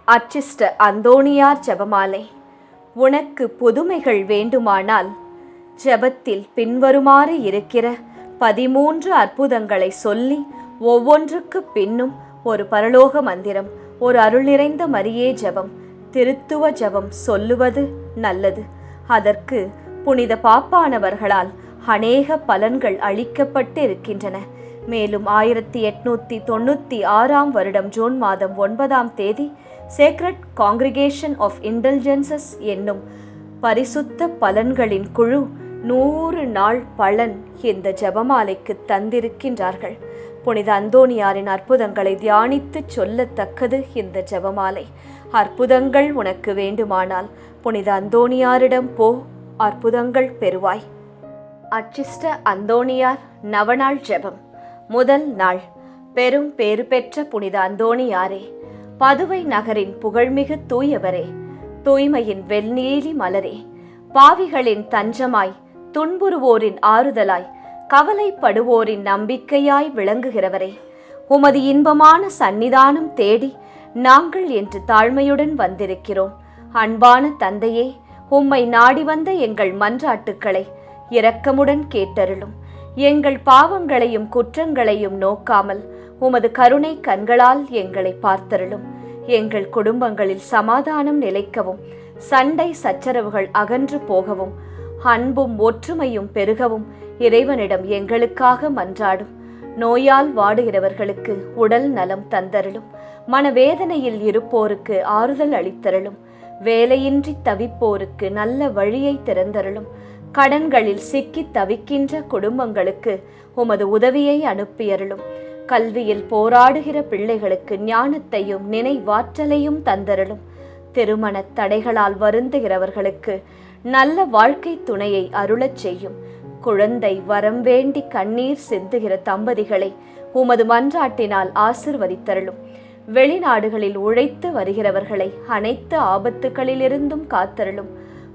அச்சிஷ்ட அந்தோணியார் ஜெபமாலை. உனக்கு புதுமைகள் வேண்டுமானால் ஜெபத்தில் பின்வருமாறு இருக்கிற 13 அற்புதங்களை சொல்லி ஒவ்வொன்றுக்கு பின்னும் ஒரு பரலோக மந்திரம், ஒரு அருள் நிறைந்த மரியே ஜெபம், திருத்துவ ஜெபம் சொல்லுவது நல்லது. அதற்கு புனித பாப்பானவர்களால் அநேக பலன்கள் அளிக்கப்பட்டு இருக்கின்றன. மேலும் 1896 வருடம் ஜூன் மாதம் 9ஆம் தேதி சேக்ரட் காங்கிரிகேஷன் ஆஃப் இன்டெலிஜென்சஸ் என்னும் பரிசுத்த பலன்களின் குழு 100 நாள் பலன் இந்த ஜெபமாலைக்கு தந்திருக்கின்றார்கள். புனித அந்தோணியாரின் அற்புதங்களை தியானித்து சொல்லத்தக்கது இந்த ஜெபமாலை. அற்புதங்கள் உனக்கு வேண்டுமானால் புனித அந்தோணியாரிடம் போ, அற்புதங்கள் பெறுவாய். அச்சிஷ்ட அந்தோணியார் நவநாள் ஜெபம். முதல் நாள். பெரும் பேறு பெற்ற புனித அந்தோணியாரே, பதுவை நகரின் புகழ்மிகு தூயவரே, தூய்மையின் வெள்நீலி மலரே, பாவிகளின் தஞ்சமாய், துன்புறுவோரின் ஆறுதலாய், கவலைப்படுவோரின் நம்பிக்கையாய் விளங்குகிறவரே, உமது இன்பமான சந்நிதானம் தேடி நாங்கள் என்று தாழ்மையுடன் வந்திருக்கிறோம். அன்பான தந்தையே, உம்மை நாடி வந்த எங்கள் மன்றாட்டுக்களை இரக்கமுடன் கேட்டருளும். எங்கள் பாவங்களையும் குற்றங்களையும் நோக்காமல் உமது கருணை கண்களால் எங்களை பார்த்தருளும். எங்கள் குடும்பங்களில் சமாதானம் நிலைக்கவும், சண்டை சச்சரவுகள் அகன்று போகவும், அன்பும் ஒற்றுமையும் பெருகவும் இறைவனிடம் எங்களுக்காக மன்றாடும். நோயால் வாடுகிறவர்களுக்கு உடல் நலம் தந்தருளும். மனவேதனையில் இருப்போருக்கு ஆறுதல் அளித்தருளும். வேலையின்றி தவிப்போருக்கு நல்ல வழியை திறந்தருளும். கடன்களில் சிக்கி தவிக்கின்ற குடும்பங்களுக்கு உமது உதவியை அனுப்பியருளும். கல்வியில் போராடுகிற பிள்ளைகளுக்கு ஞானத்தையும் நினைவாற்றலையும் தந்தருளும். திருமண தடைகளால் வருந்துகிறவர்களுக்கு நல்ல வாழ்க்கை துணையை அருளச் செய்யும். குழந்தை வரம் வேண்டி கண்ணீர் சிந்துகிற தம்பதிகளை உமது மன்றாட்டினால் ஆசிர்வதித்தருளும். வெளிநாடுகளில் உழைத்து வருகிறவர்களை அனைத்து ஆபத்துகளிலிருந்தும் காத்தருளும்.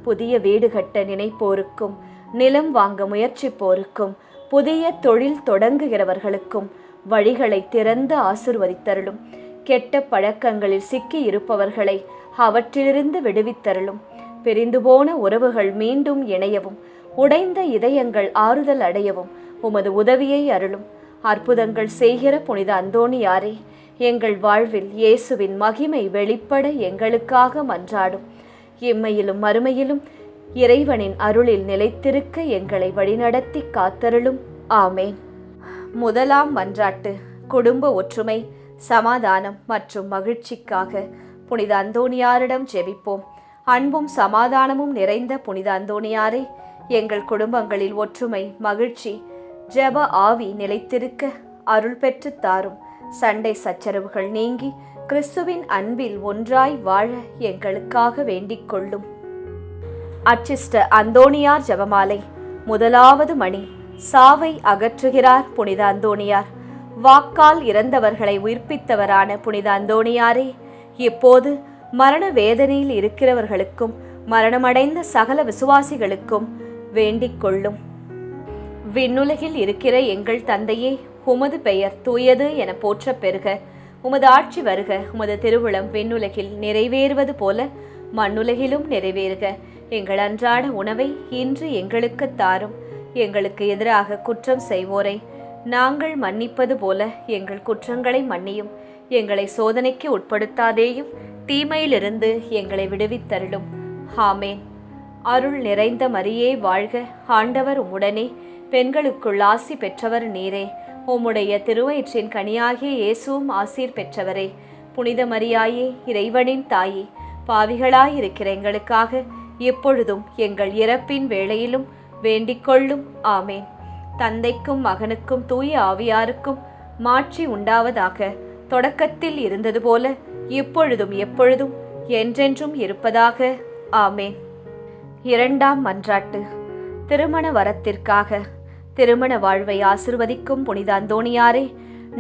புதிய வீடு கட்ட நினைப்போருக்கும், நிலம் வாங்க முயற்சிப்போருக்கும், புதிய தொழில் தொடங்குகிறவர்களுக்கும் வழிகளை திறந்து ஆசிர்வதித்தருளும். கெட்ட பழக்கங்களில் சிக்கி இருப்பவர்களை அவற்றிலிருந்து விடுவித்தருளும். பிரிந்து போன உறவுகள் மீண்டும் இணையவும், உடைந்த இதயங்கள் ஆறுதல் அடையவும் உமது உதவியை அருளும். அற்புதங்கள் செய்கிற புனித அந்தோணியாரே, எங்கள் வாழ்வில் இயேசுவின் மகிமை வெளிப்பட எங்களுக்காக மன்றாடும். இம்மையிலும் மறுமையிலும் இறைவனின் அருளில் நிலைத்திருக்க எங்களை வழிநடத்தி காத்தருளும். ஆமேன். முதலாம் மன்றாட்டு. குடும்ப ஒற்றுமை, சமாதானம் மற்றும் மகிழ்ச்சிக்காக புனித அந்தோணியாரிடம் ஜெபிப்போம். அன்பும் சமாதானமும் நிறைந்த புனித அந்தோணியாரே, எங்கள் குடும்பங்களில் ஒற்றுமை, மகிழ்ச்சி, ஜெப ஆவி நிலைத்திருக்க அருள் பெற்று தாரும். சண்டை சச்சரவுகள் நீங்கி கிறிஸ்துவின் அன்பில் ஒன்றாய் வாழ எங்களுக்காக வேண்டிக் கொள்ளும். அச்சிஷ்ட அந்தோணியார் ஜெபமாலை. முதலாவது மணி. சாவை அகற்றுகிறார் புனித அந்தோணியார். வாக்கால் இறந்தவர்களை உயிர்ப்பித்தவரான புனித அந்தோணியாரே, இப்போது மரண வேதனையில் இருக்கிறவர்களுக்கும் மரணமடைந்த சகல விசுவாசிகளுக்கும் வேண்டிக் கொள்ளும். விண்ணுலகில் இருக்கிற எங்கள் தந்தையே, உமது பெயர் தூயது என போற்ற பெறுக. உமது ஆட்சி வருக. உமது திருவுளம் விண்ணுலகில் நிறைவேறுவது போல மண்ணுலகிலும் நிறைவேறுக. எங்கள் அன்றாட உணவை இன்று எங்களுக்கு தாரும். எங்களுக்கு எதிராக குற்றம் செய்வோரை நாங்கள் மன்னிப்பது போல எங்கள் குற்றங்களை மன்னியும். எங்களை சோதனைக்கு உட்படுத்தாதேயும், தீமையிலிருந்து எங்களை விடுவித்தருளும். ஆமேன். அருள் நிறைந்த மரியே வாழ்க. ஆண்டவர் உம்முடனே, பெண்களுக்குள் ஆசி பெற்றவர் நீரே. உம்முடைய திருவயிற்றின் கனியாகிய இயேசுவும் ஆசீர் பெற்றவரே. புனித மரியாயே, இறைவனின் தாயே, பாவிகளாயிருக்கிற எங்களுக்காக எப்பொழுதும் எங்கள் இறப்பின் வேளையிலும் வேண்டிக் கொள்ளும். ஆமேன். தந்தைக்கும் மகனுக்கும் தூய ஆவியாருக்கும் மாட்சி உண்டாவதாக. தொடக்கத்தில் இருந்தது போல இப்பொழுதும் எப்பொழுதும் என்றென்றும் இருப்பதாக. ஆமேன். இரண்டாம் மன்றாட்டு. திருமண வரத்திற்காக. திருமண வாழ்வை ஆசிர்வதிக்கும் புனித அந்தோணியாரே,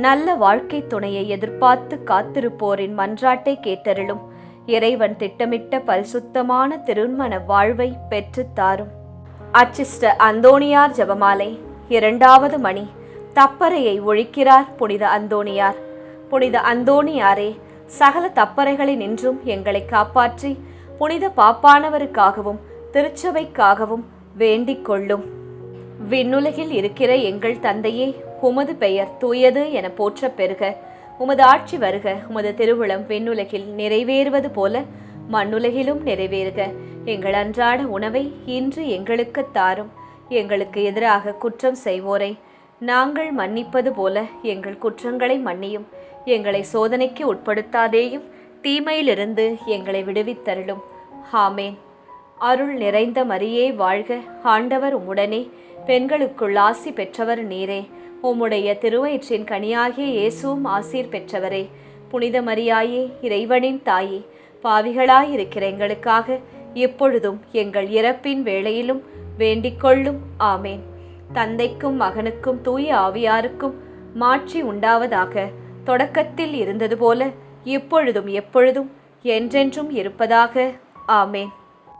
நல்ல வாழ்க்கை துணையை எதிர்பார்த்து காத்திருப்போரின் மன்றாட்டை கேட்டருளும். இறைவன் திட்டமிட்ட பரிசுத்தமான திருமண வாழ்வை பெற்றுத்தாரும். அச்சிஷ்ட அந்தோணியார் ஜெபமாலை. இரண்டாவது மணி. தப்பறையை ஒழிக்கிறார் புனித அந்தோணியார். புனித அந்தோணியாரே, சகல தப்பறைகளினின்றும் எங்களை காப்பாற்றி புனித பாப்பானவருக்காகவும் திருச்சபைக்காகவும் வேண்டிக் கொள்ளும். விண்ணுலகில் இருக்கிற எங்கள் தந்தையே, உமது பெயர் தூயது என போற்றப் பெறுக. உமது ஆட்சி வருக. உமது திருவுளம் விண்ணுலகில் நிறைவேறுவது போல மண்ணுலகிலும் நிறைவேறுக. எங்கள் அன்றாட உணவை இன்று எங்களுக்கு தாரும். எங்களுக்கு எதிராக குற்றம் செய்வோரை நாங்கள் மன்னிப்பது போல எங்கள் குற்றங்களை மன்னியும். எங்களை சோதனைக்கு உட்படுத்தாதேயும், தீமையிலிருந்து எங்களை விடுவித்தருளும். ஆமேன். அருள் நிறைந்த மரியே வாழ்க. ஆண்டவர் உம்முடனே, பெண்களுக்குள் ஆசி பெற்றவர் நீரே. உம்முடைய திருவயிற்றின் கனியாகிய இயேசுவும் ஆசீர் பெற்றவரே. புனித மரியாயே, இறைவனின் தாயே, பாவிகளாயிருக்கிற எங்களுக்காக எப்பொழுதும் எங்கள் இறப்பின் வேளையிலும் வேண்டிக் கொள்ளும். ஆமேன். தந்தைக்கும் மகனுக்கும் தூய ஆவியாருக்கும் மாட்சி உண்டாவதாக. தொடக்கத்தில் இருந்தது போல இப்பொழுதும் எப்பொழுதும் என்றென்றும் இருப்பதாக. ஆமேன்.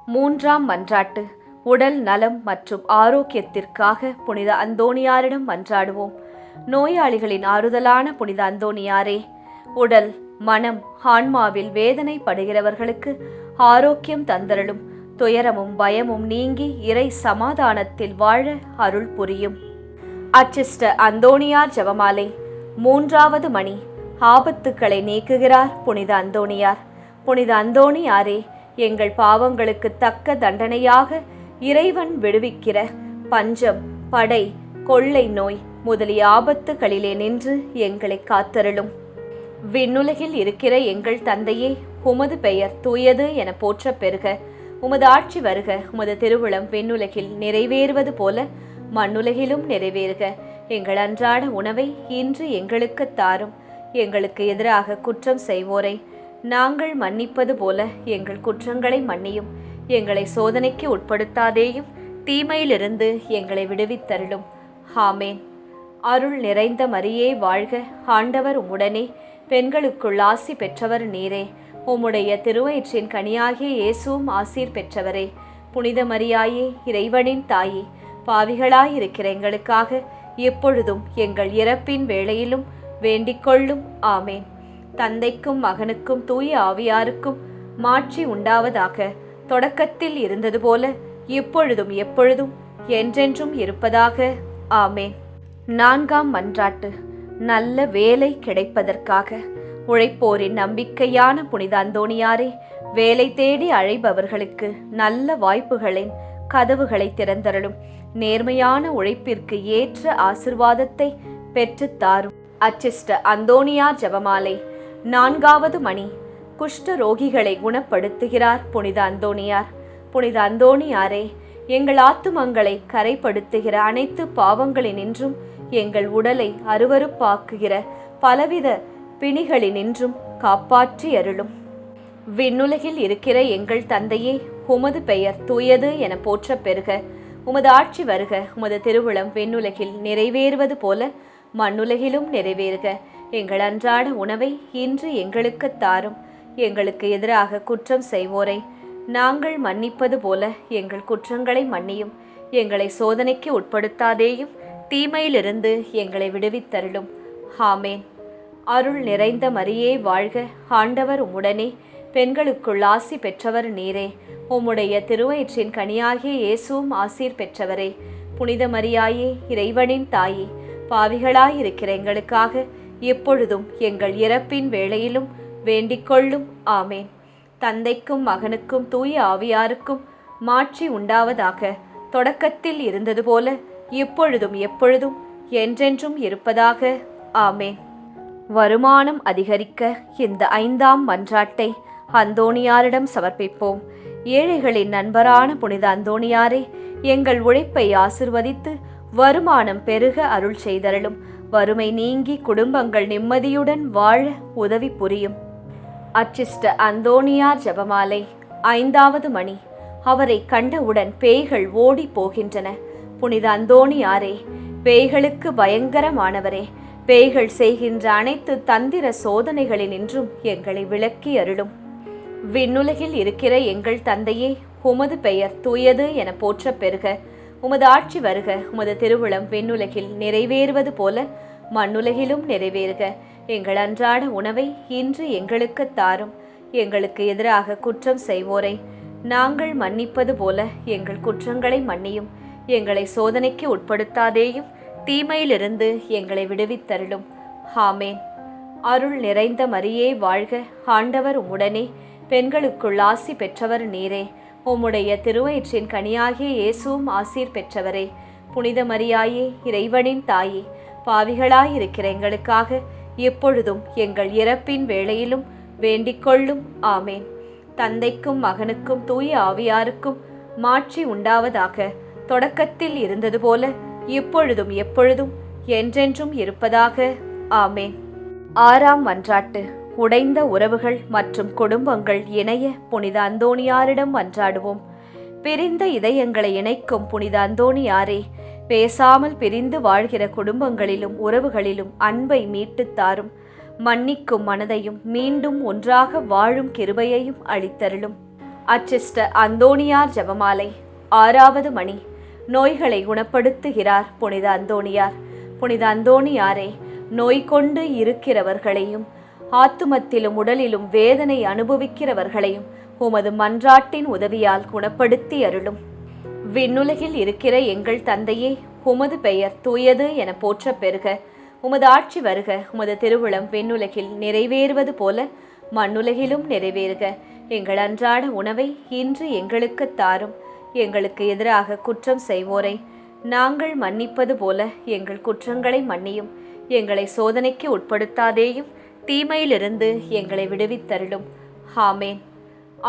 மூன்றாம் மன்றாட்டு. உடல் நலம் மற்றும் ஆரோக்கியத்திற்காக புனித அந்தோணியாரிடம் மன்றாடுவோம். நோயாளிகளின் ஆறுதலான புனித அந்தோணியாரே, உடல் மனம் ஆன்மாவில் வேதனைப்படுகிறவர்களுக்கு ஆரோக்கியம் தந்தருளும். துயரமும் பயமும் நீங்கி இறை சமாதானத்தில் வாழ அருள் புரியும். அச்சிஷ்ட அந்தோணியார் ஜெபமாலை. மூன்றாவது மணி. ஆபத்துக்களை நீக்குகிறார் புனித அந்தோணியார். புனித அந்தோணியாரே, எங்கள் பாவங்களுக்கு தக்க தண்டனையாக இறைவன் விடுவிக்கிற பஞ்சம், படை, கொள்ளை நோய் முதலிய ஆபத்துகளிலே நின்று எங்களை காத்தருளும். விண்ணுலகில் இருக்கிற எங்கள் தந்தையே, உமது பெயர் தூயது என போற்றப் பெறுக. உமது ஆட்சி வருக. உமது திருவுளம் விண்ணுலகில் நிறைவேறுவது போல மண்ணுலகிலும் நிறைவேறுக. எங்கள் அன்றாட உணவை இன்று எங்களுக்கு தாரும். எங்களுக்கு எதிராக குற்றம் செய்வோரை நாங்கள் மன்னிப்பது போல எங்கள் குற்றங்களை மன்னியும். எங்களை சோதனைக்கு உட்படுத்தாதேயும், தீமையிலிருந்து எங்களை விடுவித்தருளும். ஆமேன். அருள் நிறைந்த மரியே வாழ்க. ஆண்டவர் உம்முடனே, பெண்களுக்குள் ஆசி பெற்றவர் நீரே. உம்முடைய திருவயிற்றின் கனியாகிய இயேசுவும் ஆசீர் பெற்றவரே. புனித மரியாயே, இறைவனின் தாயே, பாவிகளாயிருக்கிற எங்களுக்காக எப்பொழுதும் எங்கள் இறப்பின் வேளையிலும் வேண்டிக் கொள்ளும். ஆமேன். தந்தைக்கும் மகனுக்கும் தூய ஆவியாருக்கும் மாட்சி உண்டாவதாக. தொடக்கத்தில் இருந்தது போல இப்பொழுதும் எப்பொழுதும் என்றென்றும் இருப்பதாக. ஆமேன். நான்காம் மன்றாட்டு. நல்ல வேலை கிடைப்பதற்காக. உழைப்போரின் நம்பிக்கையான புனித அந்தோணியாரே, வேலை தேடி அழைப்பவர்களுக்கு நல்ல வாய்ப்புகளின் கதவுகளை திறந்தருளும். நேர்மையான உழைப்பிற்கு ஏற்ற ஆசிர்வாதத்தை பெற்றுத்தாரும். அச்சிஷ்ட அந்தோணியார் ஜெபமாலை. நான்காவது மணி. குஷ்ட ரோகிகளை குணப்படுத்துகிறார் புனித அந்தோணியார். புனித அந்தோணியாரே, எங்கள் ஆத்துமங்களை கரைப்படுத்துகிற அனைத்து பாவங்களினின்றும் எங்கள் உடலை அருவருப்பாக்குகிற பலவித பிணிகளினின்றும் காப்பாற்றி அருளும். விண்ணுலகில் இருக்கிற எங்கள் தந்தையே, உமது பெயர் தூயது என போற்றப் பெறுக. உமது ஆட்சி வருக. உமது திருவுளம் விண்ணுலகில் நிறைவேறுவது போல மண்ணுலகிலும் நிறைவேறுக. எங்கள் அன்றாட உணவை இன்று எங்களுக்கு தாரும். எங்களுக்கு எதிராக குற்றம் செய்வோரை நாங்கள் மன்னிப்பது போல எங்கள் குற்றங்களை மன்னியும். எங்களை சோதனைக்கு உட்படுத்தாதேயும், தீமையிலிருந்து எங்களை விடுவித்தருளும். ஆமேன். அருள் நிறைந்த மரியே வாழ்க. ஆண்டவர் உம்முடனே, பெண்களுக்குள் ஆசி பெற்றவர் நீரே. உம்முடைய திருவயிற்றின் கனியாகிய இயேசுவும் ஆசீர் பெற்றவரே. புனித மரியாயே, இறைவனின் தாயே, பாவிகளாயிருக்கிற எங்களுக்காக எப்பொழுதும் எங்கள் இறப்பின் வேளையிலும் வேண்டிக் கொள்ளும். ஆமேன். தந்தைக்கும் மகனுக்கும் தூய ஆவியாருக்கும் மாட்சி உண்டாவதாக. தொடக்கத்தில் இருந்தது போல இப்பொழுதும் எப்பொழுதும் என்றென்றும் இருப்பதாக. ஆமேன். வருமானம் அதிகரிக்க இந்த ஐந்தாம் மன்றாட்டை அந்தோணியாரிடம் சமர்ப்பிப்போம். ஏழைகளின் நண்பரான புனித அந்தோணியாரே, எங்கள் உழைப்பை ஆசிர்வதித்து வருமானம் பெருக அருள் செய்தருளும். வறுமை நீங்கி குடும்பங்கள் நிம்மதியுடன் வாழ உதவி புரியும். அச்சிஷ்ட அந்தோணியார் ஜெபமாலை. ஐந்தாவது மணி. அவரை கண்டவுடன் பேய்கள் ஓடி போகின்றன. புனித அந்தோணியாரே, பேய்களுக்கு பயங்கரமானவரே, பேய்கள் செய்கின்ற அனைத்து தந்திர சோதனைகளினின்றும் எங்களை விலக்கி அருளும். விண்ணுலகில் இருக்கிற எங்கள் தந்தையே, உமது பெயர் தூயது என போற்றப் பெறுக. உமது ஆட்சி வருக. உமது திருவுளம் விண்ணுலகில் நிறைவேறுவது போல மண்ணுலகிலும் நிறைவேறுக. எங்கள் அன்றாட உணவை இன்று எங்களுக்கு தாரும். எங்களுக்கு எதிராக குற்றம் செய்வோரை நாங்கள் மன்னிப்பது போல எங்கள் குற்றங்களை மன்னியும். எங்களை சோதனைக்கு உட்படுத்தாதேயும், தீமையிலிருந்து எங்களை விடுவித்தருளும். ஆமேன். அருள் நிறைந்த மரியே வாழ்க, ஆண்டவர் உம்முடனே, பெண்களுக்குள் ஆசி பெற்றவர் நீரே. உம்முடைய திருவயிற்றின் கனியாகிய இயேசுவும் ஆசீர் பெற்றவரே. புனித மரியாயே, இறைவனின் தாயே, பாவிகளாயிருக்கிற எங்களுக்காக எப்பொழுதும் எங்கள் இறப்பின் வேளையிலும் வேண்டிக்கொள்ளும். ஆமேன். தந்தைக்கும் மகனுக்கும் தூய ஆவியாருக்கும் மாட்சி உண்டாவதாக. தொடக்கத்தில் இருந்தது போல இப்பொழுதும் எப்பொழுதும் என்றென்றும் இருப்பதாக. ஆமேன். ஆறாம் மன்றாட்டு. உடைந்த உறவுகள் மற்றும் குடும்பங்கள் இணைய புனித அந்தோணியாரிடம் மன்றாடுவோம். பிரிந்த இதயங்களை இணைக்கும் புனித அந்தோணியாரே, பேசாமல் பிரிந்து வாழ்கிற குடும்பங்களிலும் உறவுகளிலும் அன்பை மீட்டுத் தாரும். மன்னிக்கும் மனதையும் மீண்டும் ஒன்றாக வாழும் கிருபையையும் அளித்தருளும். அச்சிஷ்ட அந்தோணியார் ஜெபமாலை. 6வது மணி. நோய்களை குணப்படுத்துகிறார் புனித அந்தோணியார். புனித அந்தோணியாரே, நோய் கொண்டு இருக்கிறவர்களையும் ஆத்துமத்திலும் உடலிலும் வேதனை அனுபவிக்கிறவர்களையும் உமது மன்றாட்டின் உதவியால் குணப்படுத்தி அருளும். விண்ணுலகில் இருக்கிற எங்கள் தந்தையே, உமது பெயர் தூயது என போற்ற பெறுக. உமது ஆட்சி வருக. உமது திருவுளம் விண்ணுலகில் நிறைவேறுவது போல மண்ணுலகிலும் நிறைவேறுக. எங்கள் அன்றாட உணவை இன்று எங்களுக்கு தாரும். எங்களுக்கு எதிராக குற்றம் செய்வோரை நாங்கள் மன்னிப்பது போல எங்கள் குற்றங்களை மன்னியும். எங்களை சோதனைக்கு உட்படுத்தாதேயும், தீமையிலிருந்து எங்களை விடுவித்தருளும். ஆமேன்.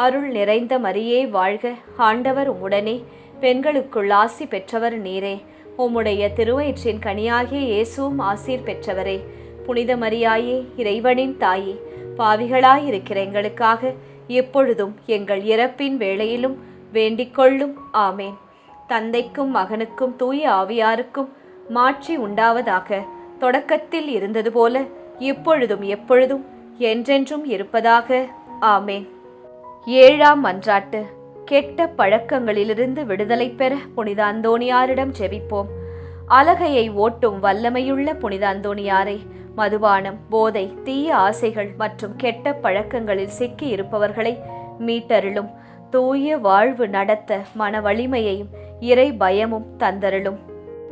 அருள் நிறைந்த மரியே வாழ்க, ஆண்டவர் உம்முடனே, பெண்களுக்குள் ஆசி பெற்றவர் நீரே. உம்முடைய திருவயிற்றின் கனியாகிய இயேசுவும் ஆசீர் பெற்றவரே. புனித மரியாயே, இறைவனின் தாயே, பாவிகளாயிருக்கிற எங்களுக்காக எப்பொழுதும் எங்கள் இறப்பின் வேளையிலும் வேண்டிக்கொள்ளும். ஆமேன். தந்தைக்கும் மகனுக்கும் தூய ஆவியாருக்கும் மாட்சி உண்டாவதாக. தொடக்கத்தில் இருந்தது போல இப்பொழுதும் எப்பொழுதும் என்றென்றும் இருப்பதாக. ஆமேன். ஏழாம் மன்றாட்டு. கெட்ட பழக்கங்களிலிருந்து விடுதலை பெற புனித அந்தோணியாரிடம் ஜெபிப்போம். அலகையை ஓட்டும் வல்லமையுள்ள புனித அந்தோணியாரை, மதுபானம், போதை, தீய ஆசைகள் மற்றும் கெட்ட பழக்கங்களில் சிக்கி இருப்பவர்களை மீட்டருளும். தூய வாழ்வு நடத்த மன வலிமையையும் இறை பயமும் தந்தருளும்.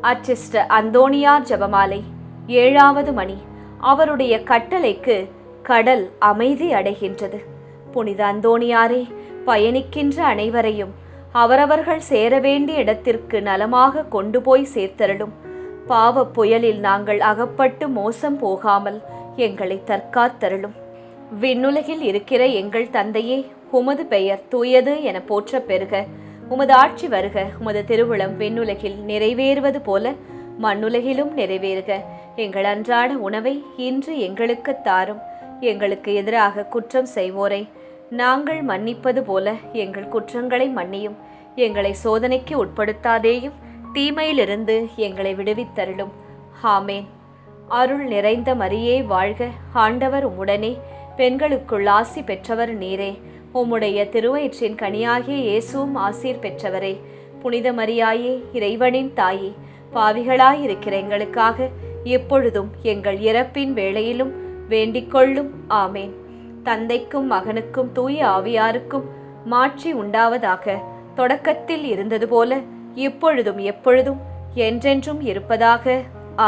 அச்சிஷ்ட அந்தோணியார் ஜெபமாலை. 7வது மணி. அவருடைய கட்டளைக்கு கடல் அமைதி அடைகின்றது. புனித அந்தோணியாரே, பயணிக்கின்ற அனைவரையும் அவரவர்கள் சேர வேண்டிய இடத்திற்கு நலமாக கொண்டு போய் சேர்த்தருளும். பாவ புயலில் நாங்கள் அகப்பட்டு மோசம் போகாமல் எங்களை தற்காத்தருளும். விண்ணுலகில் இருக்கிற எங்கள் தந்தையே, உமது பெயர் தூயது என போற்ற பெறுக. உமது ஆட்சி வருக. உமது திருவுளம் விண்ணுலகில் நிறைவேறுவது போல மண்ணுலகிலும் நிறைவேறுக. எங்கள் அன்றாட உணவை இன்று எங்களுக்கு தாரும். எங்களுக்கு எதிராக குற்றம் செய்வோரை நாங்கள் மன்னிப்பது போல எங்கள் குற்றங்களை மன்னியும். எங்களை சோதனைக்கு உட்படுத்தாதேயும், தீமையிலிருந்து எங்களை விடுவித்தருளும். ஆமேன். அருள் நிறைந்த மரியே வாழ்க, ஆண்டவர் உம்முடனே, பெண்களுக்குள் ஆசி பெற்றவர் நீரே. உம்முடைய திருவயிற்றின் கனியாகிய இயேசுவும் ஆசீர் பெற்றவரே. புனித மரியாயே, இறைவனின் தாயே, பாவிகளாயிருக்கிற எங்களுக்காக எப்பொழுதும் எங்கள் இறப்பின் வேளையிலும் வேண்டிக்கொள்ளும். ஆமேன். தந்தைக்கும் மகனுக்கும் தூய ஆவியாருக்கும் மாட்சி உண்டாவதாக. தொடக்கத்தில் இருந்தது போல இப்பொழுதும் எப்பொழுதும் என்றென்றும் இருப்பதாக.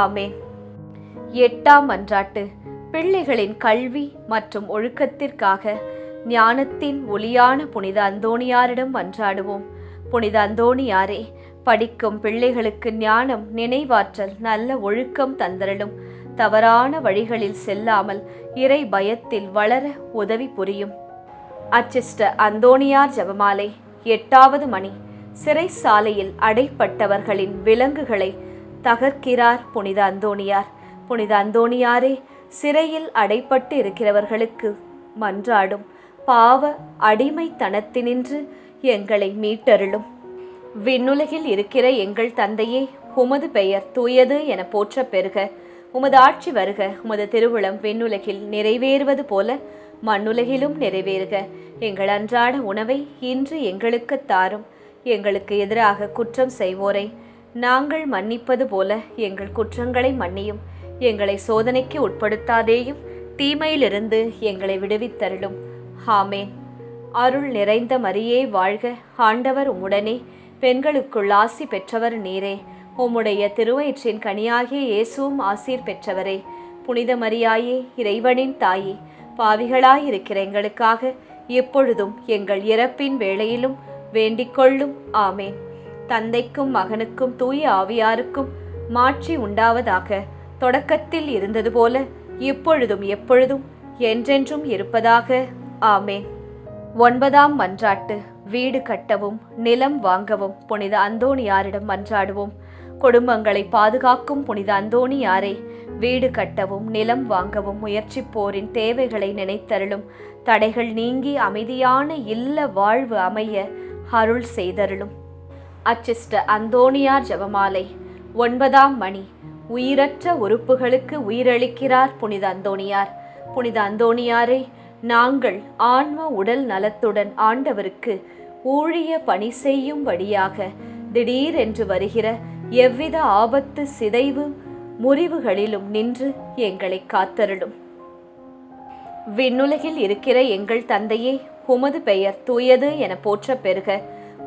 ஆமேன். 8ஆம் மன்றாட்டு. பிள்ளைகளின் கல்வி மற்றும் ஒழுக்கத்திற்காக ஞானத்தின் ஒளியான புனித அந்தோணியாரிடம் மன்றாடுவோம். புனித அந்தோணியாரே, படிக்கும் பிள்ளைகளுக்கு ஞானம், நினைவாற்றல், நல்ல ஒழுக்கம் தந்தருளும். தவறான வழிகளில் செல்லாமல் இறை பயத்தில் வளர உதவி புரியும். அச்சிஷ்ட அந்தோணியார் ஜெபமாலை. 8வது மணி. சிறைச்சாலையில் அடைப்பட்டவர்களின் விலங்குகளை தகர்க்கிறார் புனித அந்தோணியார். புனித அந்தோணியாரே, சிறையில் அடைப்பட்டு இருக்கிறவர்களுக்கு மன்றாடும் பாவ அடிமைத்தனத்தினின்று எங்களை மீட்டருளும். விண்ணுலகில் இருக்கிற எங்கள் தந்தையே, உமது பெயர் தூயது என போற்ற பெறுக. உமது ஆட்சி வருக. உமது திருவுளம் விண்ணுலகில் நிறைவேறுவது போல மண்ணுலகிலும் நிறைவேறுக. எங்கள் அன்றாட உணவை இன்று எங்களுக்கு தாரும். எங்களுக்கு எதிராக குற்றம் செய்வோரை நாங்கள் மன்னிப்பது போல எங்கள் குற்றங்களை மன்னியும். எங்களை சோதனைக்கு உட்படுத்தாதேயும் தீமையிலிருந்து எங்களை விடுவித்தருளும். ஆமேன். அருள் நிறைந்த மரியே வாழ்க, ஆண்டவர் உம்முடனே, பெண்களுக்குள் ஆசி பெற்றவர் நீரே. உம்முடைய திருவயிற்றின் கனியாகிய இயேசுவும் ஆசீர் பெற்றவரே. புனித மரியாயே, இறைவனின் தாயே, பாவிகளாயிருக்கிற எங்களுக்காக எப்பொழுதும் எங்கள் இறப்பின் வேளையிலும் வேண்டிக்கொள்ளும். ஆமேன். தந்தைக்கும் மகனுக்கும் தூய ஆவியாருக்கும் மாட்சி உண்டாவதாக. தொடக்கத்தில் இருந்தது போல இப்பொழுதும் எப்பொழுதும் என்றென்றும் இருப்பதாக. ஆமேன். 9ஆம் மன்றாட்டு. வீடு கட்டவும் நிலம் வாங்கவும் புனித அந்தோணியாரிடம் மன்றாடுவோம். குடும்பங்களை பாதுகாக்கும் புனித அந்தோணியாரே, வீடு கட்டவும் நிலம் வாங்கவும் முயற்சிப்போரின் தேவைகளை நினைத்தருளும். தடைகள் நீங்கி அமைதியான இல்ல வாழ்வு அமைய அருள் செய்தருளும். அச்சிஷ்ட அந்தோணியார் ஜெபமாலை. 9ஆம் மணி. உயிரற்ற உறுப்புகளுக்கு உயிரளிக்கிறார் புனித அந்தோணியார். புனித அந்தோணியாரே, நாங்கள் ஆன்ம உடல் நலத்துடன் ஆண்டவருக்கு ஊழிய பணி செய்யும்படியாக திடீரென்று வருகிற எவ்வித ஆபத்து, சிதைவு, முறிவுகளிலும் நின்று எங்களை காத்தருளும். விண்ணுலகில் இருக்கிற எங்கள் தந்தையே, உமது பெயர் தூயது என போற்ற பெறுக.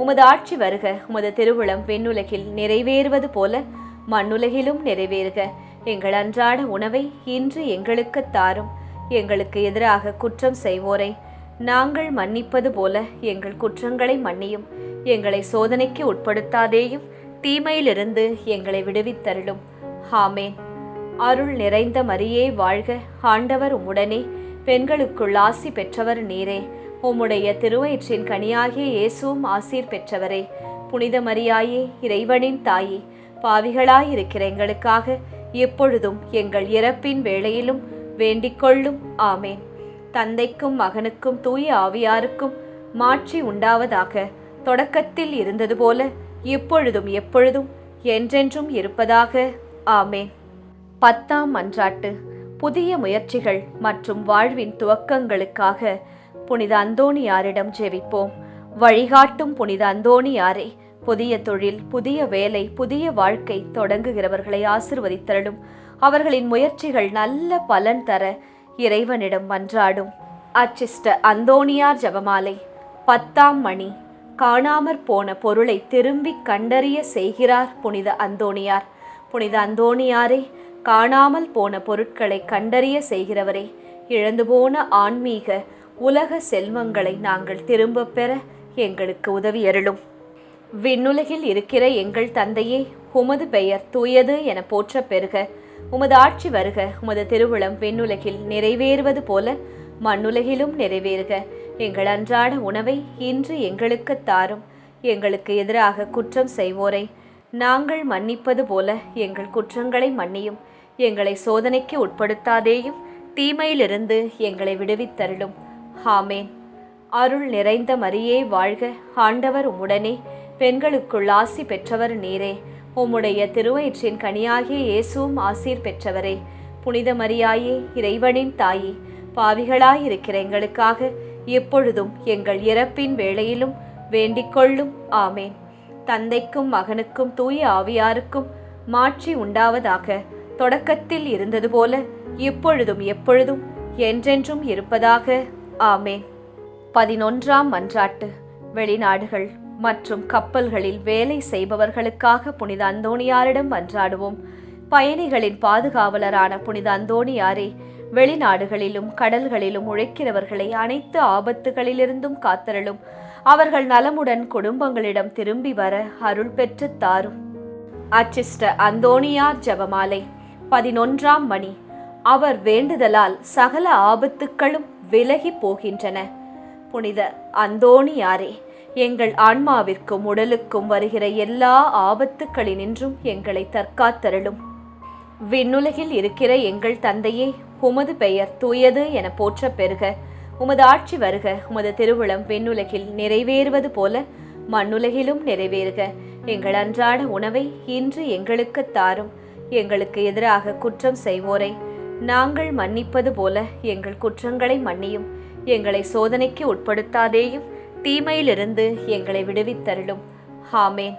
உமது ஆட்சி வருக. உமது திருவுளம் விண்ணுலகில் நிறைவேறுவது போல மண்ணுலகிலும் நிறைவேறுக. எங்கள் அன்றாட உணவை இன்று எங்களுக்கு தாரும். எங்களுக்கு எதிராக குற்றம் செய்வோரை நாங்கள் மன்னிப்பது போல எங்கள் குற்றங்களை மன்னியும். எங்களை சோதனைக்கு உட்படுத்தாதேயும் தீமையிலிருந்து எங்களை விடுவித்தருளும். ஆமேன். அருள் நிறைந்த மரியே வாழ்க, ஆண்டவர் உம்முடனே, பெண்களுக்குள் ஆசி பெற்றவர் நீரே. உம்முடைய திருவயிற்றின் கனியாகிய இயேசுவும் ஆசீர் பெற்றவரே. புனித மரியாயே, இறைவனின் தாயே, பாவிகளாயிருக்கிற எங்களுக்காக எப்பொழுதும் எங்கள் இறப்பின் வேளையிலும் வேண்டிக்கொள்ளும். ஆமேன். தந்தைக்கும் மகனுக்கும் தூய ஆவியாருக்கும் மாட்சி உண்டாவதாக. தொடக்கத்தில் இருந்தது போல இப்பொழுதும் எப்பொழுதும் என்றென்றும் இருப்பதாக. ஆமேன். 10ஆம் மன்றாட்டு. புதிய முயற்சிகள் மற்றும் வாழ்வின் துவக்கங்களுக்காக புனித அந்தோணியாரிடம் ஜெபிப்போம். வழிகாட்டும் புனித அந்தோணியாரே, புதிய தொழில், புதிய வேலை, புதிய வாழ்க்கை தொடங்குகிறவர்களை ஆசிர்வதித்தருளும். அவர்களின் முயற்சிகள் நல்ல பலன் தர இறைவனிடம் மன்றாடும். அச்சிஷ்ட அந்தோணியார் ஜெபமாலை. 10ஆம் மணி. காணாமற் போன பொருளை திரும்பி கண்டறிய செய்கிறார் புனித அந்தோணியார். புனித அந்தோணியாரே, காணாமல் போன பொருட்களை கண்டறிய செய்கிறவரே, இழந்து போன ஆன்மீக உலக செல்வங்களை நாங்கள் திரும்ப பெற எங்களுக்கு உதவியருளும். விண்ணுலகில் இருக்கிற எங்கள் தந்தையே, உமது பெயர் தூயது என போற்ற பெறுக. உமது ஆட்சி வருக. உமது திருவுளம் விண்ணுலகில் நிறைவேறுவது போல மண்ணுலகிலும் நிறைவேறுக. எங்கள் அன்றாட உணவை இன்று எங்களுக்கு தாரும். எங்களுக்கு எதிராக குற்றம் செய்வோரை நாங்கள் மன்னிப்பது போல எங்கள் குற்றங்களை மன்னியும். எங்களை சோதனைக்கு உட்படுத்தாதேயும் தீமையிலிருந்து எங்களை விடுவித்தருளும். ஆமேன். அருள் நிறைந்த மரியே வாழ்க, ஆண்டவர் உம்முடனே, பெண்களுக்குள் ஆசி பெற்றவர் நீரே. உம்முடைய திருவயிற்றின் கனியாகிய இயேசுவும் ஆசீர் பெற்றவரே. புனித மரியாயே, இறைவனின் தாயே, பாவிகளாயிருக்கிற எங்களுக்காக எப்பொழுதும் எங்கள் இறப்பின் வேளையிலும் வேண்டிக்கொள்ளும். ஆமேன். தந்தைக்கும் மகனுக்கும் தூய ஆவியாருக்கும் மாட்சி உண்டாவதாக. தொடக்கத்தில் இருந்தது போல இப்பொழுதும் எப்பொழுதும் என்றென்றும் இருப்பதாக. ஆமேன். 11ஆம் மன்றாட்டு. வெளிநாடுகள் மற்றும் கப்பல்களில் வேலை செய்பவர்களுக்காக புனித அந்தோணியாரிடம் மன்றாடுவோம். பயணிகளின் பாதுகாவலரான புனித அந்தோணியாரே, வெளிநாடுகளிலும் கடல்களிலும் உழைக்கிறவர்களை அனைத்து ஆபத்துகளிலிருந்தும் காத்தருளும். அவர்கள் நலமுடன் குடும்பங்களிடம் திரும்பி வர அருள் பெற்று தாரும். அச்சிஷ்ட அந்தோணியார் ஜெபமாலை. 11ஆம் மணி. அவர் வேண்டுதலால் சகல ஆபத்துக்களும் விலகி போகின்றன. புனித அந்தோணியாரே, எங்கள் ஆன்மாவிற்கும் உடலுக்கும் வருகிற எல்லா ஆபத்துக்களினின்றும் எங்களை தற்காத்தருளும். விண்ணுலகில் இருக்கிற எங்கள் தந்தையே, உமது பெயர் தூயது என போற்ற பெறுக. உமது ஆட்சி வருக. உமது திருவுளம் விண்ணுலகில் நிறைவேறுவது போல மண்ணுலகிலும் நிறைவேறுக. எங்கள் அன்றாட உணவை இன்று எங்களுக்கு தாரும். எங்களுக்கு எதிராக குற்றம் செய்வோரை நாங்கள் மன்னிப்பது போல எங்கள் குற்றங்களை மன்னியும். எங்களை சோதனைக்கு உட்படுத்தாதேயும் தீமையிலிருந்து எங்களை விடுவித்தருளும். ஆமேன்.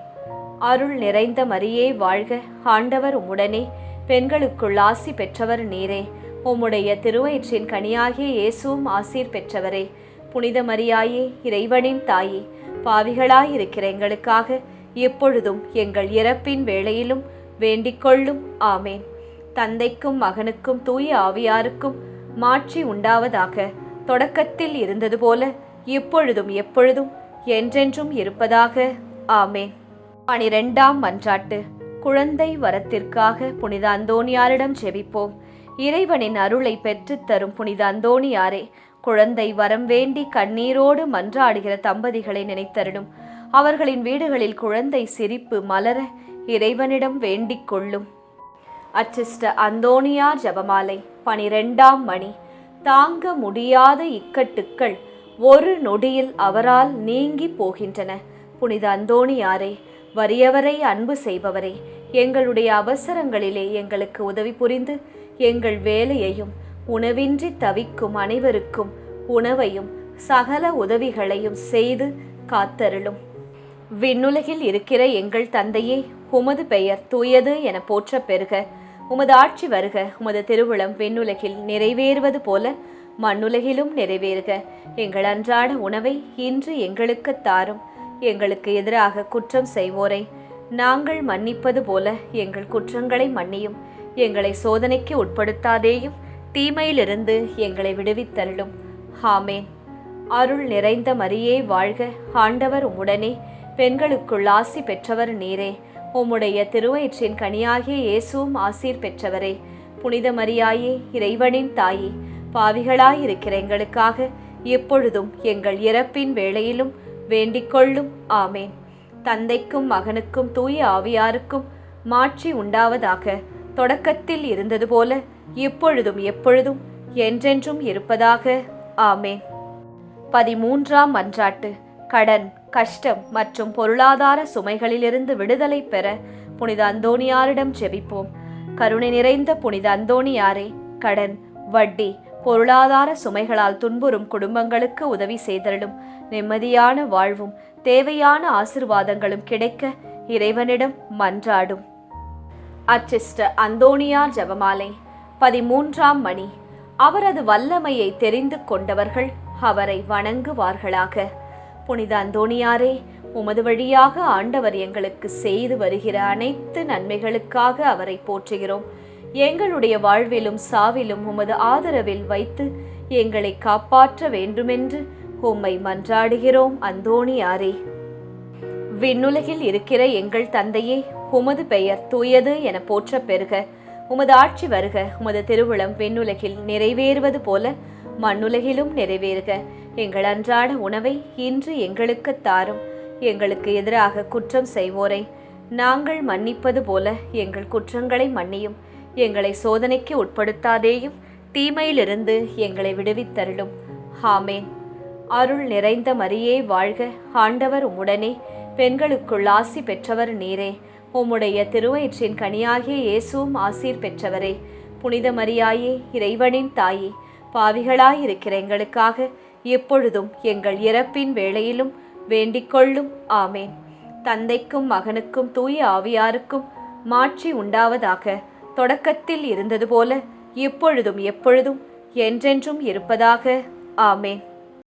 அருள் நிறைந்த மரியே வாழ்க, ஆண்டவர் உம்முடனே, பெண்களுக்குள் ஆசி பெற்றவர் நீரே. உம்முடைய திருவயிற்றின் கனியாகிய இயேசுவும் ஆசீர் பெற்றவரே. புனித மரியாயே, இறைவனின் தாயே, பாவிகளாயிருக்கிற எங்களுக்காக எப்பொழுதும் எங்கள் இறப்பின் வேளையிலும் வேண்டிக்கொள்ளும். ஆமேன். தந்தைக்கும் மகனுக்கும் தூய ஆவியாருக்கும் மாட்சி உண்டாவதாக. தொடக்கத்தில் இருந்தது போல இப்பொழுதும் எப்பொழுதும் என்றென்றும் இருப்பதாக. ஆமேன். 12ஆம் மன்றாட்டு. குழந்தை வரத்திற்காக புனித அந்தோணியாரிடம் ஜெபிப்போம். இறைவனின் அருளை பெற்றுத் தரும் புனித அந்தோணியாரே, குழந்தை வரம் வேண்டி கண்ணீரோடு மன்றாடுகிற தம்பதிகளை நினைத்தருளும். அவர்களின் வீடுகளில் குழந்தை சிரிப்பு மலர இறைவனிடம் வேண்டிக் கொள்ளும். அச்சிஷ்ட அந்தோணியார் ஜெபமாலை. 12ஆம் மணி. தாங்க முடியாத இக்கட்டுக்கள் ஒரு நொடியில் அவரால் நீங்கி போகின்றன. புனித அந்தோணியாரே, வறியவரை அன்பு செய்பவரே, எங்களுடைய அவசரங்களிலே எங்களுக்கு உதவி புரிந்து எங்கள் வேலையையும் உணவின்றி தவிக்கும் அனைவருக்கும் உணவையும் சகல உதவிகளையும் செய்து காத்தருளும். விண்ணுலகில் இருக்கிற எங்கள் தந்தையே, உமது பெயர் தூயது என போற்ற பெறுக. உமது ஆட்சி வருக. உமது திருவுளம் விண்ணுலகில் நிறைவேறுவது போல மண்ணுலகிலும் நிறைவேறுக. எங்கள் அன்றாட உணவை இன்று எங்களுக்கு தாரும். எங்களுக்கு எதிராக குற்றம் செய்வோரை நாங்கள் மன்னிப்பது போல எங்கள் குற்றங்களை மன்னியும். எங்களை சோதனைக்கு உட்படுத்தாதேயும், தீமையிலிருந்து எங்களை விடுவித்தருளும். ஆமேன். அருள் நிறைந்த மரியே வாழ்க. ஆண்டவர் உம்முடனே. பெண்களுக்குள் ஆசி பெற்றவர் நீரே. உம்முடைய திருவயிற்றின் கனியாகிய இயேசுவும் ஆசீர் பெற்றவரே. புனித மரியாயே, இறைவனின் தாயே, பாவிகளாயிருக்கிற எங்களுக்காக எப்பொழுதும் எங்கள் இறப்பின் வேளையிலும் வேண்டிக்கொள்ளும். ஆமேன். தந்தைக்கும் மகனுக்கும் தூய ஆவியாருக்கும் மாட்சி உண்டாவதாக. தொடக்கத்தில் இருந்தது போல இப்பொழுதும் எப்பொழுதும் என்றென்றும் இருப்பதாக. ஆமேன். 13ஆம் மன்றாட்டு. கடன், கஷ்டம் மற்றும் பொருளாதார சுமைகளிலிருந்து விடுதலை பெற புனித அந்தோணியாரிடம் ஜெபிப்போம். கருணை நிறைந்த புனித அந்தோணியாரே, கடன், வட்டி, பொருளாதார சுமைகளால் துன்புறும் குடும்பங்களுக்கு உதவி செய்தருளும். நிம்மதியான வாழ்வும் தேவையான ஆசீர்வாதங்களும் கிடைக்க இறைவனிடம் மன்றாடும். அச்சிஷ்ட அந்தோணியார் ஜெபமாலை. 13ஆம் மணி. அவரது வல்லமையை தெரிந்து கொண்டவர்கள் அவரை வணங்குவார்களாக. புனித அந்தோணியாரே, உமது வழியாக ஆண்டவர் எங்களுக்கு செய்து வருகிற அனைத்து நன்மைகளுக்காக அவரை போற்றுகிறோம். எங்களுடைய வாழ்விலும் சாவிலும் உமது ஆதரவில் வைத்து எங்களை காப்பாற்ற வேண்டுமென்று உம்மை மன்றாடுகிறோம். அந்தோணியாரே. விண்ணுலகில் இருக்கிற எங்கள் தந்தையே, உமது பெயர் தூயது என போற்ற பெறுக. உமது ஆட்சி வருக. உமது திருவுளம் விண்ணுலகில் நிறைவேறுவது போல மண்ணுலகிலும் நிறைவேறுக. எங்கள் அன்றாட உணவை இன்று எங்களுக்கு தாரும். எங்களுக்கு எதிராக குற்றம் செய்வோரை நாங்கள் மன்னிப்பது போல எங்கள் குற்றங்களை மன்னியும். எங்களை சோதனைக்கு உட்படுத்தாதேயும், தீமையிலிருந்து எங்களை விடுவித்தருளும். ஆமேன். அருள் நிறைந்த மரியே வாழ்க. ஆண்டவர் உம்முடனே. பெண்களுக்குள் ஆசி பெற்றவர் நீரே. உம்முடைய திருவயிற்றின் கனியாகிய இயேசுவும் ஆசீர் பெற்றவரே. புனித மரியாயே, இறைவனின் தாயே, பாவிகளாயிருக்கிற எங்களுக்காக எப்பொழுதும் எங்கள் இறப்பின் வேளையிலும் வேண்டிக்கொள்ளும். ஆமேன். தந்தைக்கும் மகனுக்கும் தூய ஆவியாருக்கும் மாட்சி உண்டாவதாக. தொடக்கத்தில் இருந்தது போல இப்பொழுதும் எப்பொழுதும் என்றென்றும் இருப்பதாக. ஆமேன்.